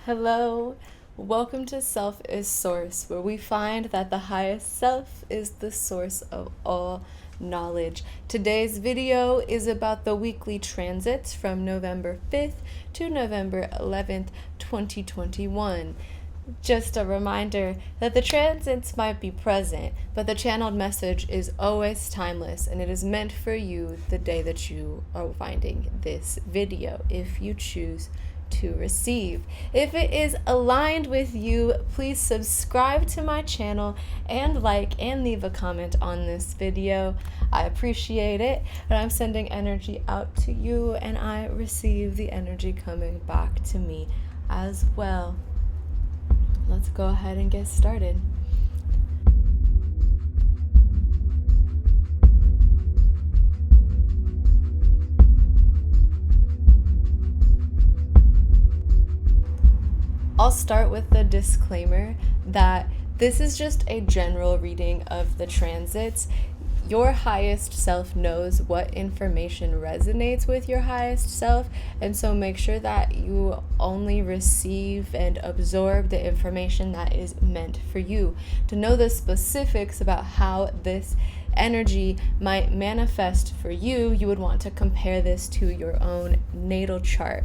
Hello, welcome to Self is Source, where we find that the highest self is the source of all knowledge. Today's video is about the weekly transits from November 5th to November 11th, 2021. Just a reminder that the transits might be present, but the channeled message is always timeless, and it is meant for you the day that you are finding this video, if you choose to receive. If it is aligned with you, please subscribe to my channel and like and leave a comment on this video. I appreciate it, and I'm sending energy out to you, and I receive the energy coming back to me as well. Let's go ahead and get started. I'll start with the disclaimer that this is just a general reading of the transits. Your highest self knows what information resonates with your highest self, and so make sure that you only receive and absorb the information that is meant for you. To know the specifics about how this energy might manifest for you, you would want to compare this to your own natal chart.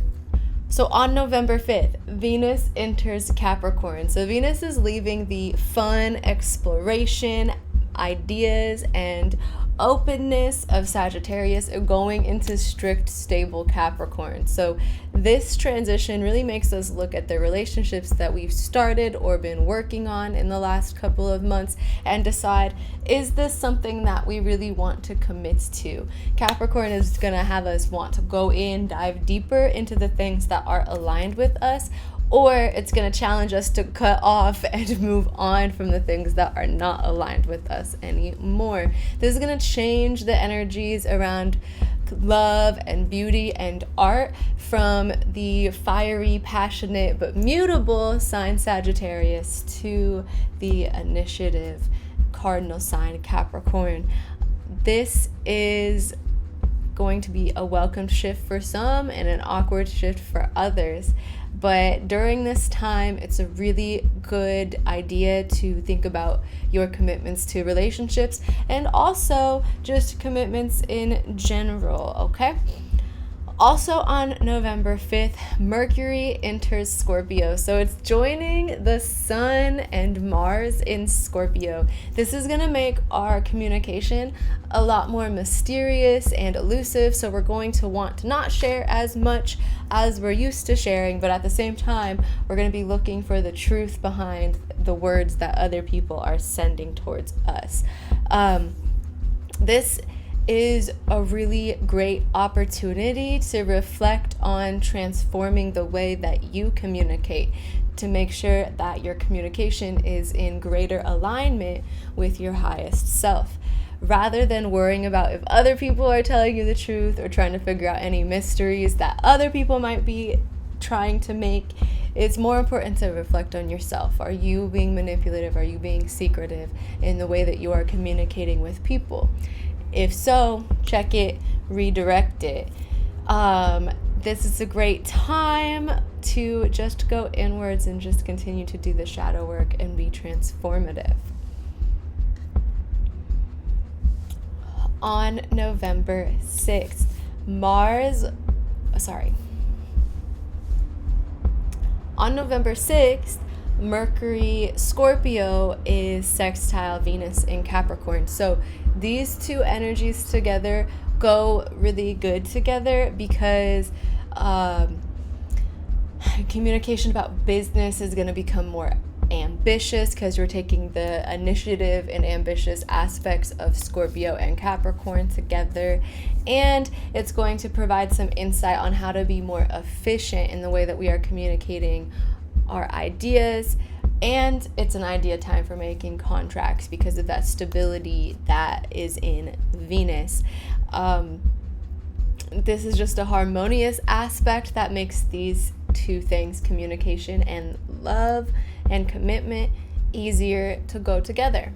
So on November 5th, Venus enters Capricorn. So Venus is leaving the fun, exploration, ideas, and openness of Sagittarius going into strict, stable Capricorn. So this transition really makes us look at the relationships that we've started or been working on in the last couple of months and decide, is this something that we really want to commit to? Capricorn is going to have us want to go in, dive deeper into the things that are aligned with us, or it's going to challenge us to cut off and move on from the things that are not aligned with us anymore. This is going to change the energies around love and beauty and art from the fiery, passionate, but mutable sign Sagittarius to the initiative cardinal sign Capricorn. This is going to be a welcome shift for some and an awkward shift for others. But during this time, it's a really good idea to think about your commitments to relationships and also just commitments in general, okay? Also on November 5th, Mercury enters Scorpio. So it's joining the Sun and Mars in Scorpio. This is going to make our communication a lot more mysterious and elusive. So we're going to want to not share as much as we're used to sharing, but at the same time, we're going to be looking for the truth behind the words that other people are sending towards us. This is a really great opportunity to reflect on transforming the way that you communicate, to make sure that your communication is in greater alignment with your highest self. Rather than worrying about if other people are telling you the truth or trying to figure out any mysteries that other people might be trying to make, it's more important to reflect on yourself. Are you being manipulative? Are you being secretive in the way that you are communicating with people? If so, check it, redirect it. This is a great time to just go inwards and just continue to do the shadow work and be transformative. On November 6th, On November 6th, Mercury Scorpio is sextile Venus in Capricorn. So these two energies together go really good together because communication about business is going to become more ambitious because you're taking the initiative and ambitious aspects of Scorpio and Capricorn together, and it's going to provide some insight on how to be more efficient in the way that we are communicating our ideas. And it's an idea time for making contracts because of that stability that is in Venus. This is just a harmonious aspect that makes these two things, communication and love and commitment, easier to go together.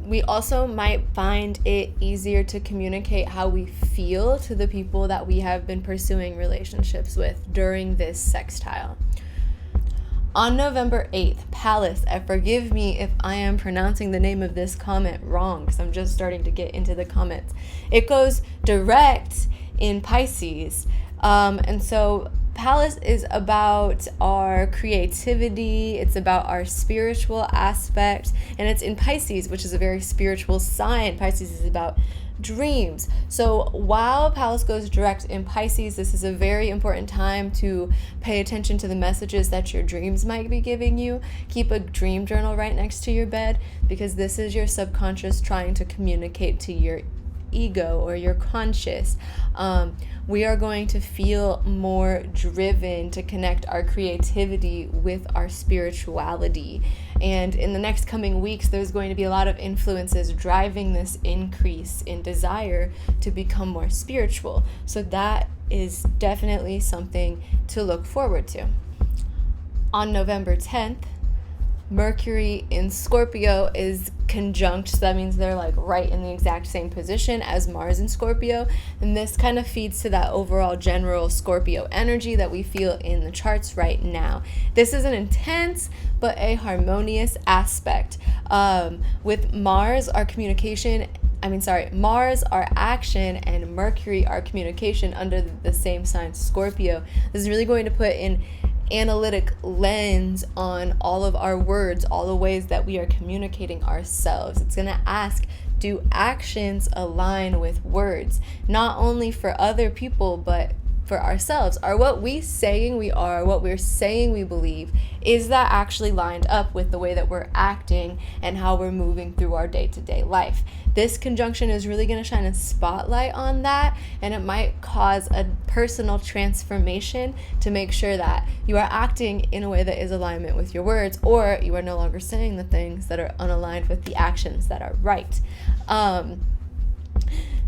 We also might find it easier to communicate how we feel to the people that we have been pursuing relationships with during this sextile. On November 8th, Pallas, forgive me if I am pronouncing the name of this comment wrong, because I'm just starting to get into the comments. It goes direct in Pisces. And so Pallas is about our creativity, it's about our spiritual aspect, and it's in Pisces, which is a very spiritual sign. Pisces is about dreams. So while Pallas goes direct in Pisces, this is a very important time to pay attention to the messages that your dreams might be giving you. Keep a dream journal right next to your bed, because this is your subconscious trying to communicate to your ego or your conscious. We are going to feel more driven to connect our creativity with our spirituality. And in the next coming weeks, there's going to be a lot of influences driving this increase in desire to become more spiritual. So that is definitely something to look forward to. On November 10th, Mercury in Scorpio is conjunct, so that means they're like right in the exact same position as Mars in Scorpio, and this kind of feeds to that overall general Scorpio energy that we feel in the charts right now. This is an intense but a harmonious aspect. With Mars, our Mars, our action, and Mercury, our communication under the same sign, Scorpio. This is really going to put in analytic lens on all of our words, all the ways that we are communicating ourselves. It's going to ask, do actions align with words? Not only for other people, but for ourselves. Are what we saying we are, what we're saying we believe, is that actually lined up with the way that we're acting and how we're moving through our day-to-day life? This conjunction is really going to shine a spotlight on that, and it might cause a personal transformation to make sure that you are acting in a way that is alignment with your words, or you are no longer saying the things that are unaligned with the actions that are right.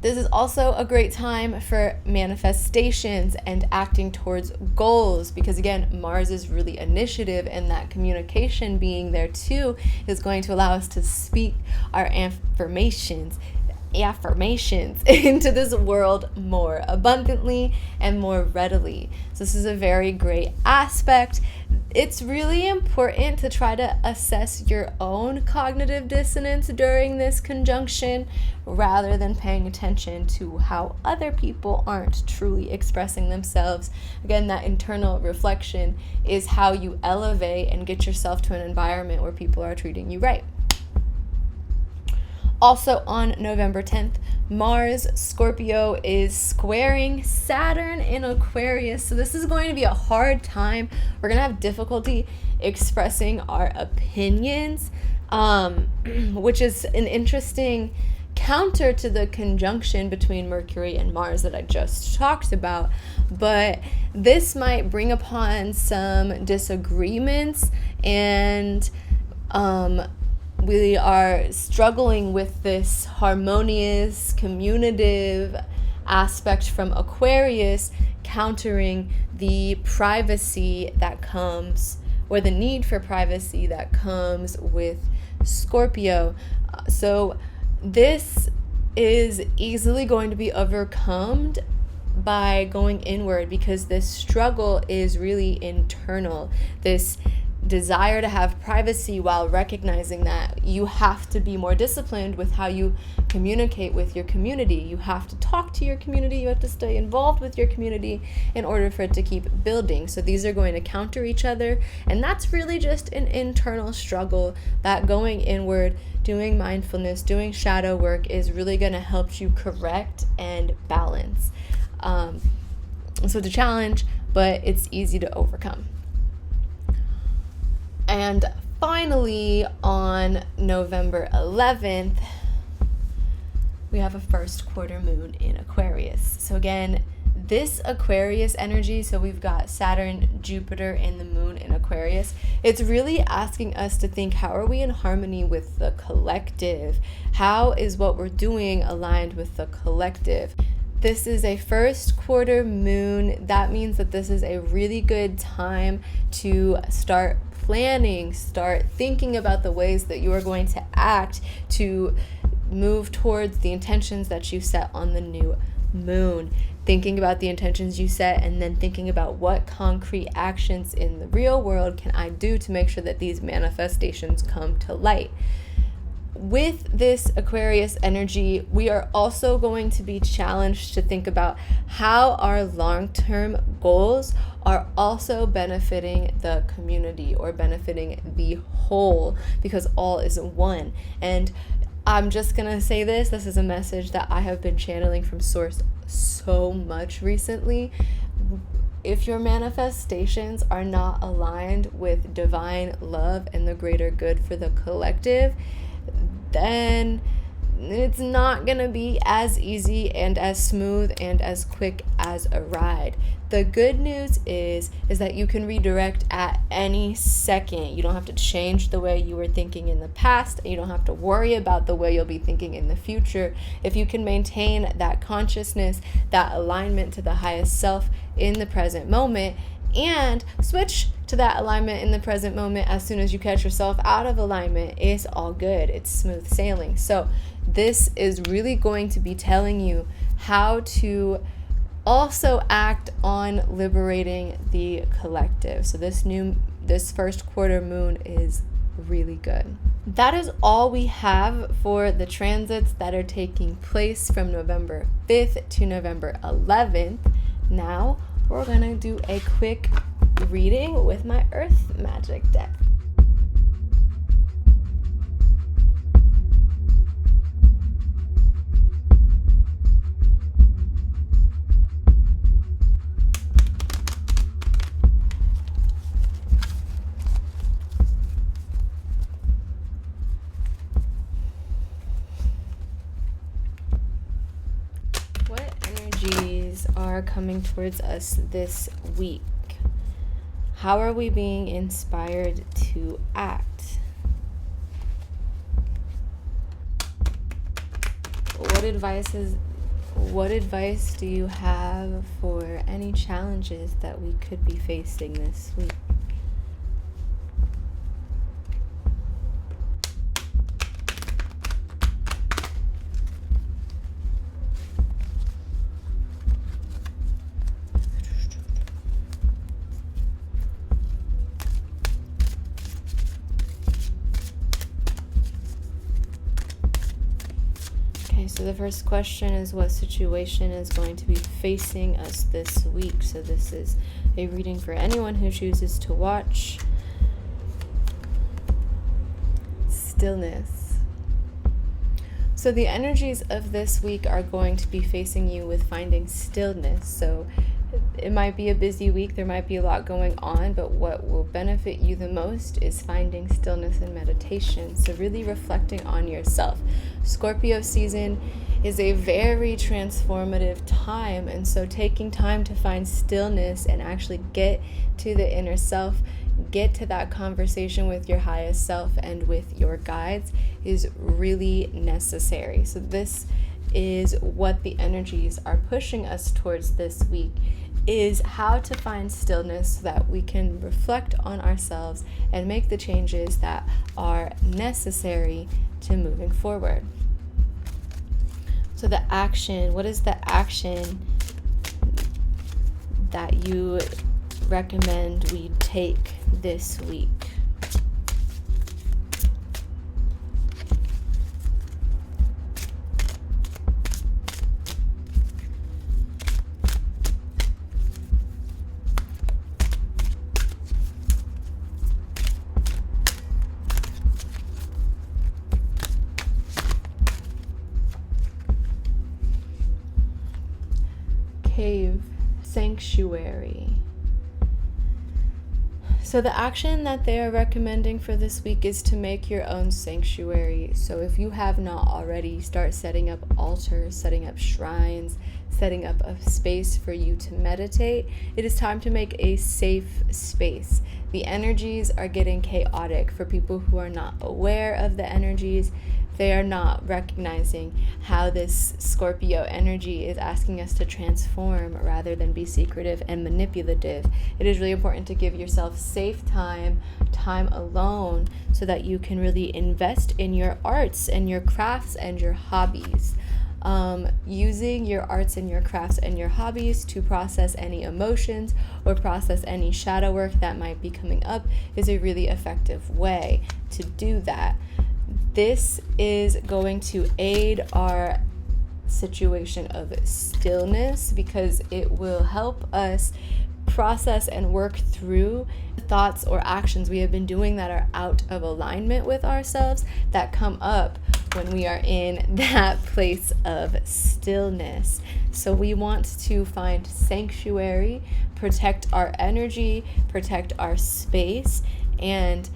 This is also a great time for manifestations and acting towards goals, because again, Mars is really initiative, and that communication being there too is going to allow us to speak our affirmations into this world more abundantly and more readily. So this is a very great aspect. It's really important to try to assess your own cognitive dissonance during this conjunction, rather than paying attention to how other people aren't truly expressing themselves. Again, that internal reflection is how you elevate and get yourself to an environment where people are treating you right. Also on November 10th, Mars, Scorpio, is squaring Saturn in Aquarius. So this is going to be a hard time. We're going to have difficulty expressing our opinions, which is an interesting counter to the conjunction between Mercury and Mars that I just talked about. But this might bring upon some disagreements, and we are struggling with this harmonious, communicative aspect from Aquarius, countering the privacy that comes, or the need for privacy that comes with Scorpio. So this is easily going to be overcome by going inward, because this struggle is really internal. This desire to have privacy, while recognizing that you have to be more disciplined with how you communicate with your community. You have to talk to your community, you have to stay involved with your community in order for it to keep building. So these are going to counter each other, and that's really just an internal struggle that going inward, doing mindfulness, doing shadow work is really going to help you correct and balance. So it's a challenge, but it's easy to overcome. And finally, on November 11th, we have a first quarter moon in Aquarius. So again, this Aquarius energy, so we've got Saturn, Jupiter, and the moon in Aquarius. It's really asking us to think, how are we in harmony with the collective? How is what we're doing aligned with the collective? This is a first quarter moon. That means that this is a really good time to start planning, start thinking about the ways that you are going to act to move towards the intentions that you set on the new moon. Thinking about the intentions you set, and then thinking about what concrete actions in the real world can I do to make sure that these manifestations come to light. With this Aquarius energy, we are also going to be challenged to think about how our long-term goals are also benefiting the community or benefiting the whole, because all is one. And I'm just going to say this is a message that I have been channeling from Source so much recently. If your manifestations are not aligned with divine love and the greater good for the collective, then it's not going to be as easy and as smooth and as quick as a ride. The good news is that you can redirect at any second. You don't have to change the way you were thinking in the past. You don't have to worry about the way you'll be thinking in the future. If you can maintain that consciousness, that alignment to the highest self in the present moment, and switch to that alignment in the present moment as soon as you catch yourself out of alignment, it's all good. It's smooth sailing. So this is really going to be telling you how to also act on liberating the collective. So this first quarter moon is really good. That is all we have for the transits that are taking place from November 5th to November 11th. Now we're going to do a quick reading with my Earth Magic deck. What energies are coming towards us this week? How are we being inspired to act? What advice do you have for any challenges that we could be facing this week? So the first question is, what situation is going to be facing us this week? So this is a reading for anyone who chooses to watch. Stillness. So the energies of this week are going to be facing you with finding stillness. So it might be a busy week, there might be a lot going on, but what will benefit you the most is finding stillness and meditation. So really reflecting on yourself. Scorpio season is a very transformative time, and so taking time to find stillness and actually get to the inner self, get to that conversation with your highest self and with your guides is really necessary. So this is what the energies are pushing us towards this week, is how to find stillness so that we can reflect on ourselves and make the changes that are necessary to moving forward. So the action, what is the action that you recommend we take this week? Cave, sanctuary. So the action that they are recommending for this week is to make your own sanctuary. So if you have not already, start setting up altars, setting up shrines, setting up a space for you to meditate. It is time to make a safe space. The energies are getting chaotic. For people who are not aware of the energies, they are not recognizing how this Scorpio energy is asking us to transform rather than be secretive and manipulative. It is really important to give yourself safe time alone, so that you can really invest in your arts and your crafts and your hobbies. Using your arts and your crafts and your hobbies to process any emotions or process any shadow work that might be coming up is a really effective way to do that. This is going to aid our situation of stillness, because it will help us process and work through thoughts or actions we have been doing that are out of alignment with ourselves, that come up when we are in that place of stillness. So we want to find sanctuary, protect our energy, protect our space, and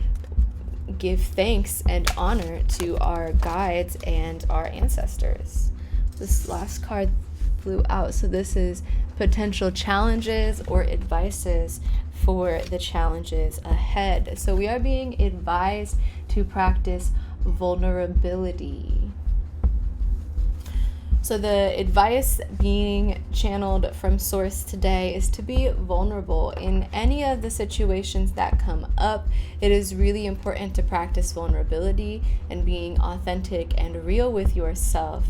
give thanks and honor to our guides and our ancestors. This last card flew out, so this is potential challenges or advices for the challenges ahead. So we are being advised to practice vulnerability. So the advice being channeled from source today is to be vulnerable in any of the situations that come up. It is really important to practice vulnerability and being authentic and real with yourself.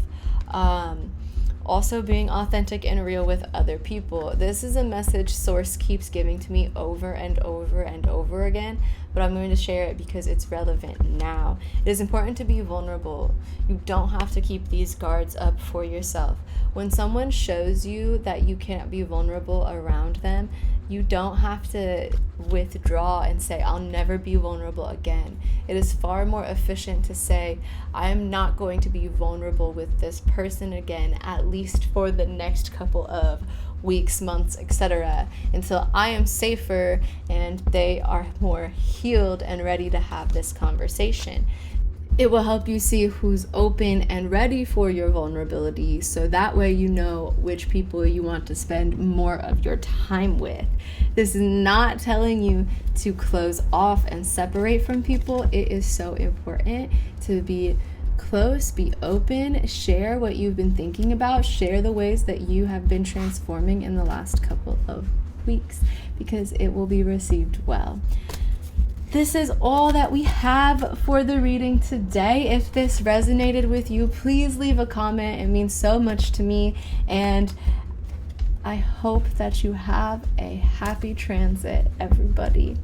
Also being authentic and real with other people. This is a message source keeps giving to me over and over and over again, but I'm going to share it because it's relevant now. It is important to be vulnerable. You don't have to keep these guards up for yourself. When someone shows you that you can't be vulnerable around them, you don't have to withdraw and say, I'll never be vulnerable again. It is far more efficient to say, I am not going to be vulnerable with this person again, at least for the next couple of weeks, months, etc., until I am safer and they are more healed and ready to have this conversation. It will help you see who's open and ready for your vulnerability, so that way you know which people you want to spend more of your time with. This is not telling you to close off and separate from people. It is so important to be close, be open, share what you've been thinking about, share the ways that you have been transforming in the last couple of weeks, because it will be received well. This is all that we have for the reading today. If this resonated with you, please leave a comment. It means so much to me, and I hope that you have a happy transit, everybody.